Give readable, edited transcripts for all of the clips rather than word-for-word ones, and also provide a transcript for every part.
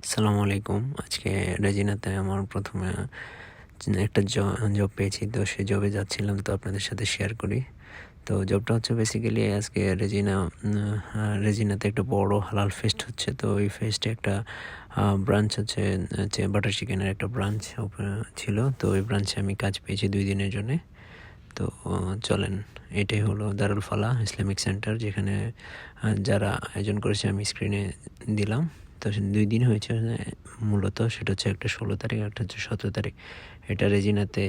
আসসালামু আলাইকুম। আজকে রেজিনাতে আমার প্রথমে একটা জব পেয়েছি। তো সেই জবে যাচ্ছিলাম, তো আপনাদের সাথে শেয়ার করি। তো জবটা হচ্ছে বেসিক্যালি আজকে রেজিনাতে একটা বড় হালাল ফেস্ট হচ্ছে। তো এই ফেস্টে একটা ব্রাঞ্চ হচ্ছে বাটার চিকেনের একটা ব্রাঞ্চ ছিল। তো ওই ব্রাঞ্চে আমি কাজ পেয়েছি 2 দিনের জন্যে। তো চলেন, এটাই হলো দারুল ফালাহ ইসলামিক সেন্টার, যেখানে যারা আয়োজন করেছে আমি স্ক্রিনে দিলাম। তো 2 দিন হয়েছে মূলত। সেটা হচ্ছে একটা 16 তারিখ, একটা হচ্ছে 17 তারিখ। এটা রেজিনাতে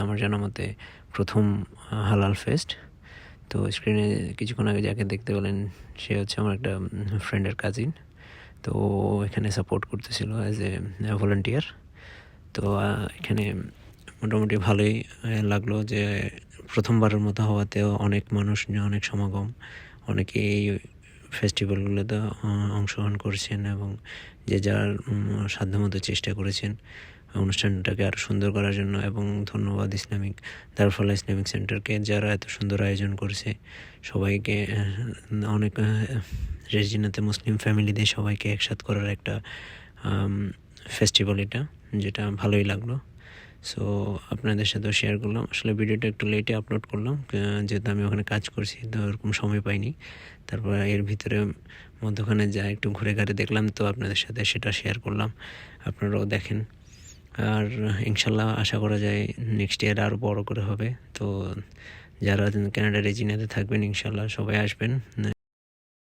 আমার জানা মতে প্রথম হালাল ফেস্ট। তো স্ক্রিনে কিছুক্ষণ আগে যাকে দেখতে পেলেন, সে হচ্ছে আমার একটা ফ্রেন্ডের কাজিন। তো ও এখানে সাপোর্ট করতেছিল অ্যাজ এ ভলান্টিয়ার। তো এখানে মোটামুটি ভালোই লাগলো যে প্রথমবারের মতো হওয়াতেও অনেক মানুষ, অনেক সমাগম, অনেকেই এই ফেস্টিভ্যালগুলোতে অংশগ্রহণ করছেন এবং যে যার সাধ্যমতো চেষ্টা করেছেন অনুষ্ঠানটাকে আরও সুন্দর করার জন্য। এবং ধন্যবাদ দারুল ফালাহ ইসলামিক সেন্টারকে, যারা এত সুন্দর আয়োজন করছে। সবাইকে অনেক রেজিনাতে মুসলিম ফ্যামিলিদের সবাইকে একসাথ করার একটা ফেস্টিভ্যাল এটা, যেটা ভালোই লাগলো। সো আপনাদের সাথেও শেয়ার করলাম। আসলে ভিডিওটা একটু লেটে আপলোড করলাম, যেহেতু আমি ওখানে কাজ করছি, তো ওরকম সময় পাইনি। তারপর এর ভিতরে মধ্যখানে যা একটু ঘুরে ঘাড়ে দেখলাম, তো আপনাদের সাথে সেটা শেয়ার করলাম, আপনারাও দেখেন। আর ইনশাল্লাহ আশা করা যায় নেক্সট ইয়ার আরও বড় করে হবে। তো যারা কানাডা রেজিনাতে থাকবেন, ইনশাল্লাহ সবাই আসবেন।